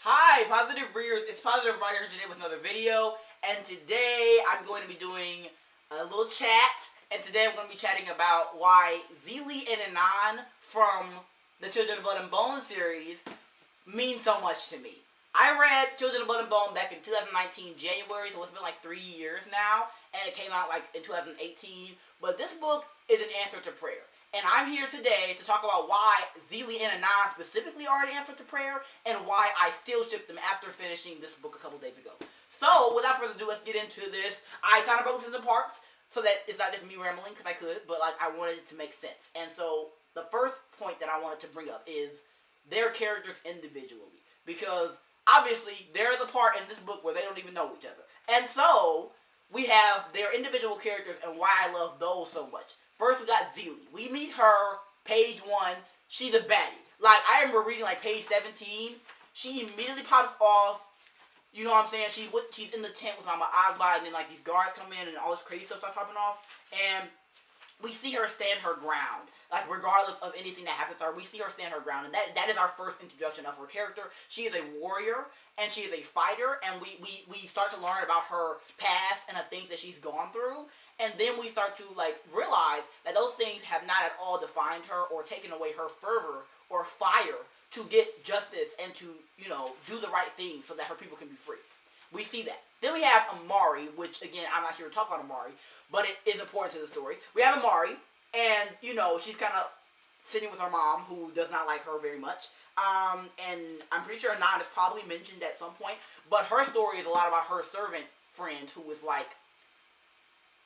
Hi, positive readers. It's Positive Writer today with another video, and today I'm going to be doing a little chat, and today I'm going to be chatting about why Zelie and Inan from the Children of Blood and Bone series mean so much to me. I read Children of Blood and Bone back in 2019 January, so it's been like 3 years now, and it came out like in 2018, but this book is an answer to prayer. And I'm here today to talk about why Zelie and Inan specifically are an answer to prayer, and why I still ship them after finishing this book a couple days ago. So, without further ado, let's get into this. I kind of broke this into parts, so that it's not just me rambling, because I could, but like I wanted it to make sense. And so, the first point that I wanted to bring up is their characters individually. Because, obviously, they're the part in this book where they don't even know each other. And so, we have their individual characters and why I love those so much. First, we got Zelie. We meet her, page 1. She's a baddie. Like, I remember reading, like, page 17. She immediately pops off. You know what I'm saying? She's in the tent with Mama Agba, and then, like, these guards come in, and all this crazy stuff starts popping off. And we see her stand her ground. Like, regardless of anything that happens to her, we see her stand her ground. And that is our first introduction of her character. She is a warrior, and she is a fighter, and we start to learn about her past and the things that she's gone through. And then we start to, like, realize that those things have not at all defined her or taken away her fervor or fire to get justice and to, you know, do the right thing so that her people can be free. We see that. Then we have Amari, which, again, I'm not here to talk about Amari, but it is important to the story. We have Amari, and, you know, she's kind of sitting with her mom, who does not like her very much. And I'm pretty sure Inan is probably mentioned at some point, but her story is a lot about her servant friend who was, like,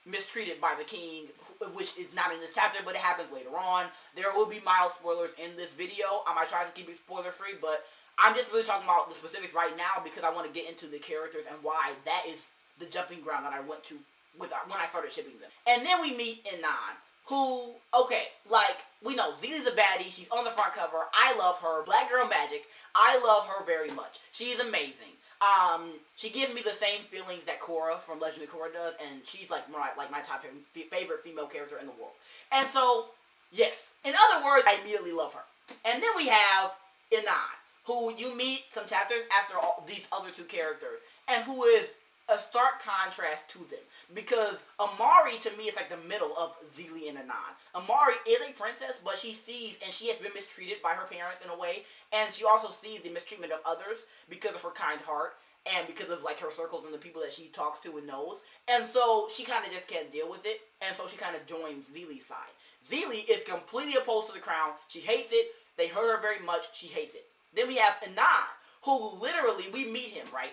mistreated by the king, which is not in this chapter, but it happens later on. There will be mild spoilers in this video. I might try to keep it spoiler free, but I'm just really talking about the specifics right now because I want to get into the characters and why that is the jumping ground that I went to when I started shipping them. And then we meet Inan, who, okay, like, we know Zelie's a baddie. She's on the front cover. I love her. Black Girl Magic. I love her very much. She's amazing. She gives me the same feelings that Korra from Legend of Korra does, and she's like my top favorite female character in the world. And so, yes. In other words, I immediately love her. And then we have Inan, who you meet some chapters after all these other two characters, and who is a stark contrast to them. Because Amari, to me, is like the middle of Zelie and Inan. Amari is a princess, but she sees, and she has been mistreated by her parents in a way, and she also sees the mistreatment of others because of her kind heart, and because of, like, her circles and the people that she talks to and knows. And so, she kind of just can't deal with it, and so she kind of joins Zelie's side. Zelie is completely opposed to the crown. She hates it. They hurt her very much. She hates it. Then we have Inan, who literally, we meet him, right?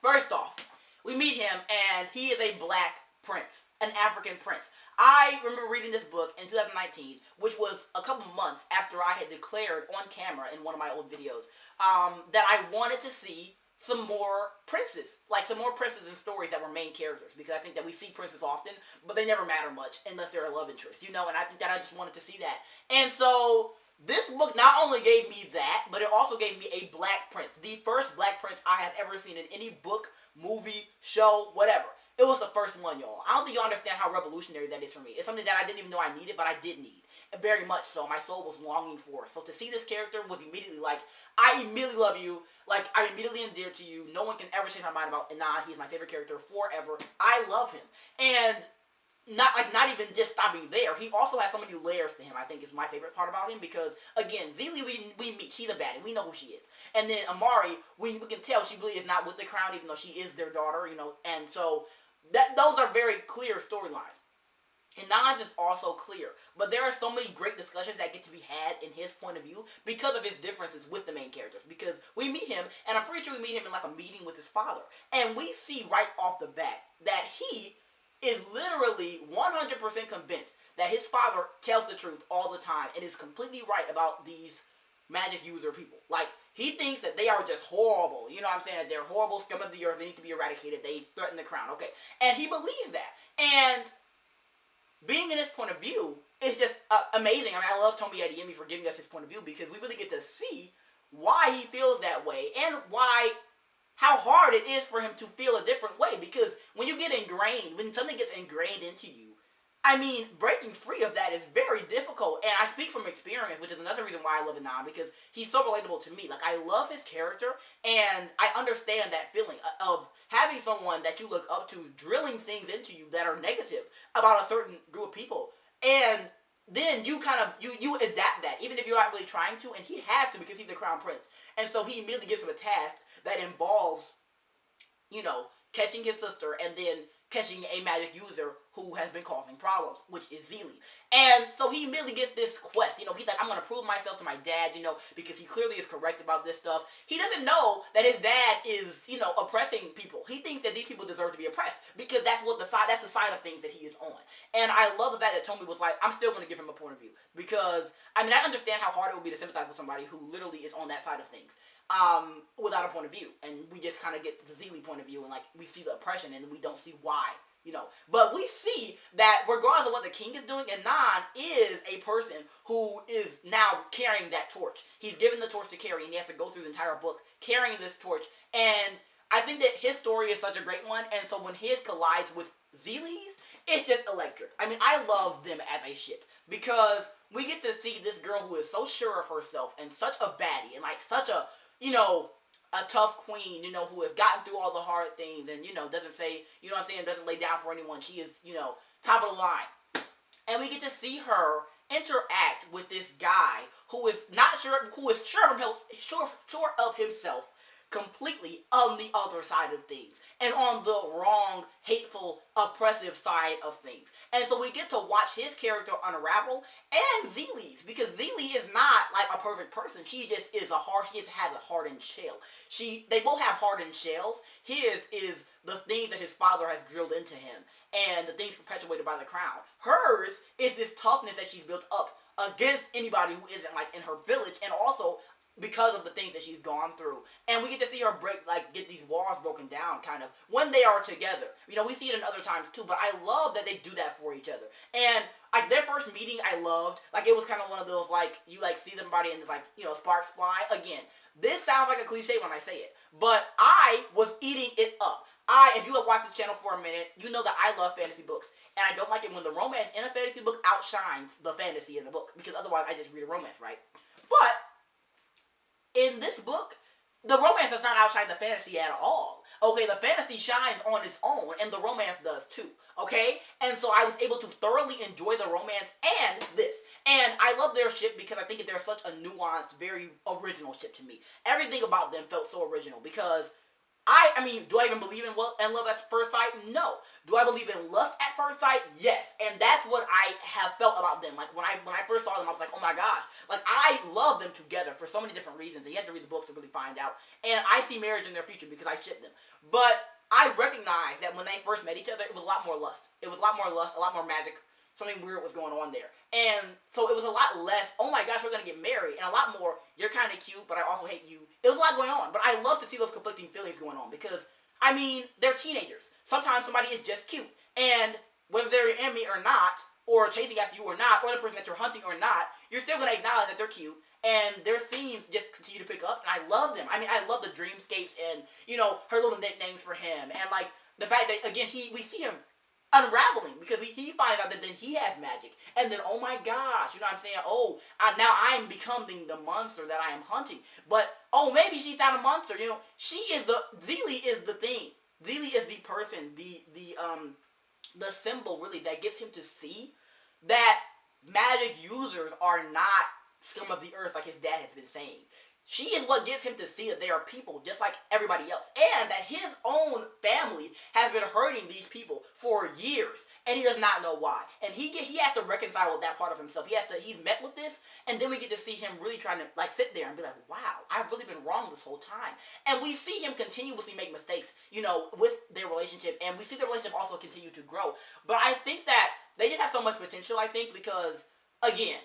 First off, we meet him, and he is a black prince, an African prince. I remember reading this book in 2019, which was a couple months after I had declared on camera in one of my old videos that I wanted to see some more princes, like some more princes in stories that were main characters, because I think that we see princes often, but they never matter much unless they're a love interest, you know, and I think that I just wanted to see that. And so this book not only gave me that, but it also gave me a black prince, the first black prince I have ever seen in any book, movie, show, whatever. It was the first one, y'all. I don't think you understand how revolutionary that is for me. It's something that I didn't even know I needed, but I did need. Very much so. My soul was longing for it. So to see this character was immediately like, I immediately love you. Like, I'm immediately endeared to you. No one can ever change my mind about Inan. He's my favorite character forever. I love him. And not even just stopping there. He also has so many layers to him, I think is my favorite part about him, because, again, Zelie, we meet. She's a baddie. We know who she is. And then Amari, we can tell she really is not with the crown, even though she is their daughter, you know, and so those are very clear storylines. Inan's is also clear, but there are so many great discussions that get to be had in his point of view because of his differences with the main characters, because we meet him, and I'm pretty sure we meet him in like a meeting with his father, and we see right off the bat that he is literally 100% convinced that his father tells the truth all the time and is completely right about these magic user people. Like, he thinks that they are just horrible. You know what I'm saying? That they're horrible, scum of the earth. They need to be eradicated. They threaten the crown. Okay. And he believes that. And being in his point of view is just amazing. I mean, I love Tomi Adeyemi for giving us his point of view, because we really get to see why he feels that way and how hard it is for him to feel a different way. Because when you get ingrained, when something gets ingrained into you, I mean, breaking free of that is very difficult, and I speak from experience, which is another reason why I love Inan, because he's so relatable to me. Like, I love his character, and I understand that feeling of having someone that you look up to drilling things into you that are negative about a certain group of people, and then you kind of, you adapt that, even if you're not really trying to, and he has to because he's the crown prince, and so he immediately gives him a task that involves, you know, catching his sister and then catching a magic user who has been causing problems, which is Zelie. And so he immediately gets this quest. You know, he's like, I'm going to prove myself to my dad, you know, because he clearly is correct about this stuff. He doesn't know that his dad is, you know, oppressing people. He thinks that these people deserve to be oppressed because that's the side of things that he is on. And I love the fact that Tommy was like, I'm still going to give him a point of view because, I mean, I understand how hard it would be to sympathize with somebody who literally is on that side of things. Without a point of view, and we just kind of get the Zelie point of view, and like we see the oppression, and we don't see why, you know. But we see that regardless of what the king is doing, Inan is a person who is now carrying that torch. He's given the torch to carry, and he has to go through the entire book carrying this torch. And I think that his story is such a great one, and so when his collides with Zelie's, it's just electric. I mean, I love them as a ship because we get to see this girl who is so sure of herself and such a baddie and like such a, you know, a tough queen, you know, who has gotten through all the hard things and, you know, doesn't say, you know what I'm saying, doesn't lay down for anyone. She is, you know, top of the line. And we get to see her interact with this guy who is not sure, who is sure of himself completely on the other side of things and on the wrong, hateful, oppressive side of things. And so we get to watch his character unravel and Zelie's, because Zelie is not like a perfect person. She just is she just has a hardened shell. They both have hardened shells. His is the things that his father has drilled into him and the things perpetuated by the crown. Hers is this toughness that she's built up against anybody who isn't like in her village, and also because of the things that she's gone through. And we get to see her get these walls broken down, kind of, when they are together. You know, we see it in other times too, but I love that they do that for each other. And, like, their first meeting I loved. Like, it was kind of one of those, like, you, like, see somebody and it's like, you know, sparks fly. Again, this sounds like a cliche when I say it, but I was eating it up. If you have watched this channel for a minute, you know that I love fantasy books. And I don't like it when the romance in a fantasy book outshines the fantasy in the book, because otherwise I just read a romance, right? But in this book, the romance does not outshine the fantasy at all. Okay, the fantasy shines on its own, and the romance does too. Okay? And so I was able to thoroughly enjoy the romance and this. And I love their ship because I think they're such a nuanced, very original ship to me. Everything about them felt so original because I mean, do I even believe in love at first sight? No. Do I believe in lust at first sight? Yes. And that's what I have felt about them. Like, when I first saw them, I was like, oh my gosh. Like, I love them together for so many different reasons. And you have to read the books to really find out. And I see marriage in their future because I ship them. But I recognize that when they first met each other, it was a lot more lust. It was a lot more lust, a lot more magic. Something weird was going on there. And so it was a lot less, oh my gosh, we're going to get married. And a lot more, you're kind of cute, but I also hate you. It was a lot going on. But I love to see those conflicting feelings going on because, I mean, they're teenagers. Sometimes somebody is just cute. And whether they're your enemy or not, or chasing after you or not, or the person that you're hunting or not, you're still going to acknowledge that they're cute. And their scenes just continue to pick up. And I love them. I mean, I love the dreamscapes and, you know, her little nicknames for him. And, like, the fact that, again, we see him unraveling because he finds out that then he has magic, and then oh my gosh, you know what I'm saying, oh, now I am becoming the monster that I am hunting. But oh, maybe she's not a monster, you know. Zelie is the thing. Zelie is the person, the symbol really that gets him to see that magic users are not scum of the earth like his dad has been saying. She is what gets him to see that they are people just like everybody else. And that his own family has been hurting these people for years. And he does not know why. And he has to reconcile with that part of himself. He's met with this. And then we get to see him really trying to like sit there and be like, wow, I've really been wrong this whole time. And we see him continuously make mistakes, you know, with their relationship. And we see their relationship also continue to grow. But I think that they just have so much potential, I think, because, again,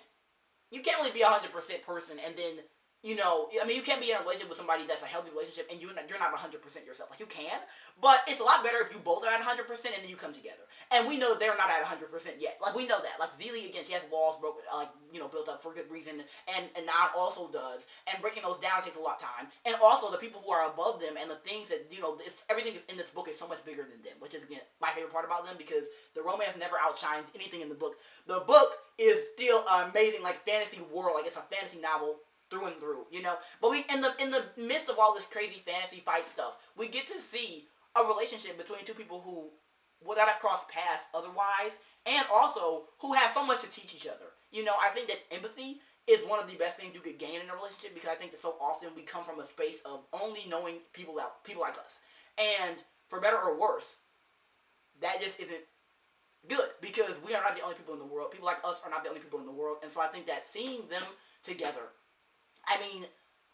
you can't really be a 100% person and then, you know, I mean, you can't be in a relationship with somebody that's a healthy relationship and you're not 100% yourself. Like, you can, but it's a lot better if you both are at 100% and then you come together. And we know they're not at 100% yet. Like, we know that. Like, Zelie, again, she has walls broken, you know, built up for good reason, and Inan also does. And breaking those down takes a lot of time. And also, the people who are above them and the things that, you know, everything in this book is so much bigger than them, which is, again, my favorite favorite part about them, because the romance never outshines anything in the book. The book is still amazing, like fantasy world, like it's a fantasy novel through and through, you know. But we in the midst of all this crazy fantasy fight stuff, we get to see a relationship between two people who would not have crossed paths otherwise, and also who have so much to teach each other. You know, I think that empathy is one of the best things you could gain in a relationship, because I think that so often we come from a space of only knowing people like us, and for better or worse, that just isn't good, because we are not the only people in the world. People like us are not the only people in the world, and so I think that seeing them together, I mean,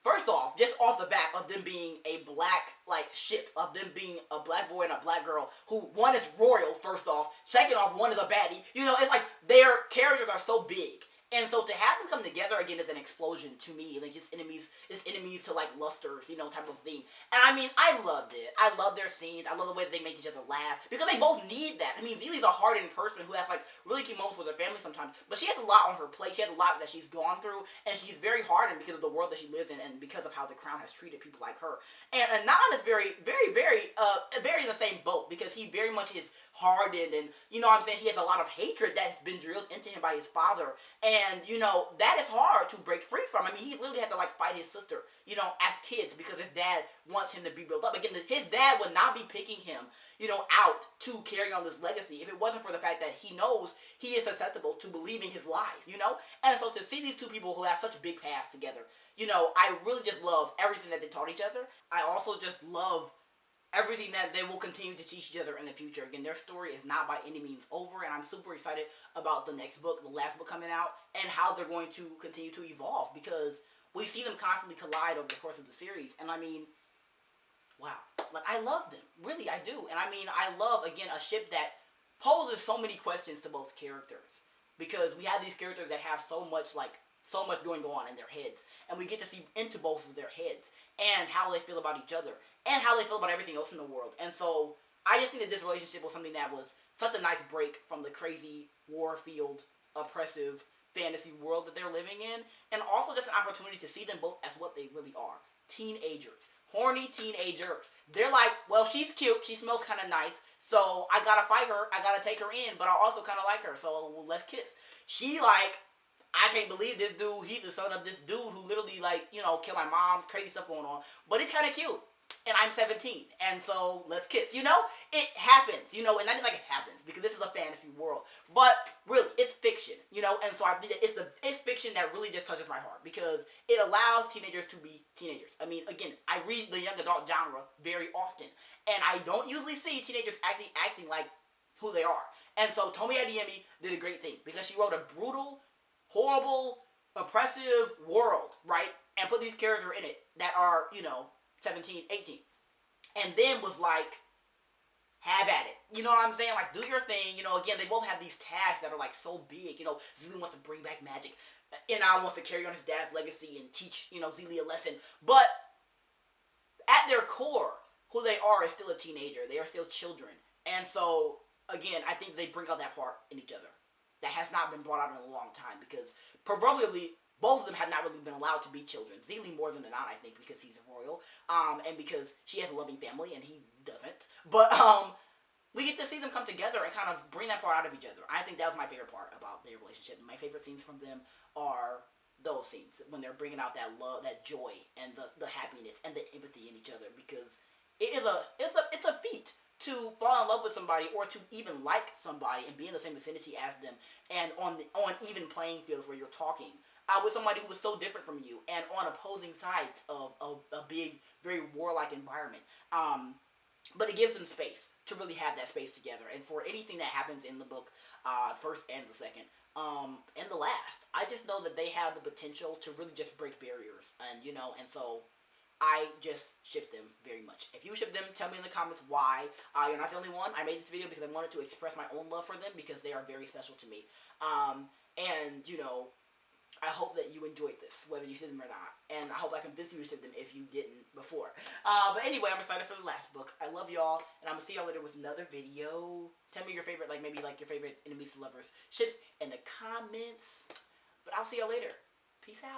first off, just off the back of them being a black, like, ship, of them being a black boy and a black girl, who, one is royal, first off, second off, one is a baddie, you know, it's like, their characters are so big. And so to have them come together again is an explosion to me, like it's enemies to like lusters, you know, type of thing. And I mean, I loved it. I love their scenes. I love the way that they make each other laugh, because they both need that. I mean, Zelie's a hardened person who has like really cute moments with her family sometimes, but she has a lot on her plate. She has a lot that she's gone through, and she's very hardened because of the world that she lives in, and because of how the crown has treated people like her. And Inan is very in the same boat, because he very much is hardened, and you know what I'm saying, he has a lot of hatred that's been drilled into him by his father. And, you know, that is hard to break free from. I mean, he literally had to, like, fight his sister, you know, as kids, because his dad wants him to be built up. Again, his dad would not be picking him, you know, out to carry on this legacy if it wasn't for the fact that he knows he is susceptible to believing his lies, you know? And so to see these two people who have such big paths together, you know, I really just love everything that they taught each other. I also just love everything that they will continue to teach each other in the future. Again, their story is not by any means over, and I'm super excited about the next book, the last book coming out, and how they're going to continue to evolve, because we see them constantly collide over the course of the series. And I mean, wow, like, I love them, really, I do. And I mean, I love, again, a ship that poses so many questions to both characters, because we have these characters that have so much going on in their heads, and we get to see into both of their heads, and how they feel about each other, and how they feel about everything else in the world. And so, I just think that this relationship was something that was such a nice break from the crazy, war-filled, oppressive fantasy world that they're living in, and also just an opportunity to see them both as what they really are. Teenagers. Horny teenagers. They're like, well, she's cute, she smells kind of nice, so I gotta fight her, I gotta take her in, but I also kind of like her, so let's kiss. She like, I can't believe this dude, he's the son of this dude who literally, like, you know, killed my mom, crazy stuff going on, but he's kind of cute, and I'm 17, and so let's kiss, you know? It happens, you know, and not like it happens, because this is a fantasy world, but really, it's fiction, you know, and so I think that it's fiction that really just touches my heart, because it allows teenagers to be teenagers. I mean, again, I read the young adult genre very often, and I don't usually see teenagers acting like who they are, and so Tomi Adeyemi did a great thing, because she wrote a brutal, horrible, oppressive world, right? And put these characters in it that are, you know, 17, 18. And then was like, have at it. You know what I'm saying? Like, do your thing. You know, again, they both have these tags that are, like, so big. You know, Zelie wants to bring back magic. Inan wants to carry on his dad's legacy and teach, you know, Zelie a lesson. But at their core, who they are is still a teenager. They are still children. And so, again, I think they bring out that part in each other that has not been brought out in a long time, because proverbially, both of them have not really been allowed to be children. Zelie more than Inan, I think, because he's a royal, and because she has a loving family and he doesn't. But we get to see them come together and kind of bring that part out of each other. I think that was my favorite part about their relationship. My favorite scenes from them are those scenes when they're bringing out that love, that joy, and the happiness and the empathy in each other, because it's a feat to fall in love with somebody, or to even like somebody and be in the same vicinity as them, and on even playing fields where you're talking with somebody who is so different from you, and on opposing sides of a big, very warlike environment. But it gives them space to really have that space together. And for anything that happens in the book, first and the second, and the last, I just know that they have the potential to really just break barriers, and you know, and so I just ship them very much. If you ship them, tell me in the comments why. You're not the only one. I made this video because I wanted to express my own love for them, because they are very special to me. And, you know, I hope that you enjoyed this, whether you ship them or not. And I hope I convinced you to ship them if you didn't before. But anyway, I'm excited for the last book. I love y'all, and I'm going to see y'all later with another video. Tell me your favorite, like maybe like your favorite enemies to lovers ships in the comments. But I'll see y'all later. Peace out.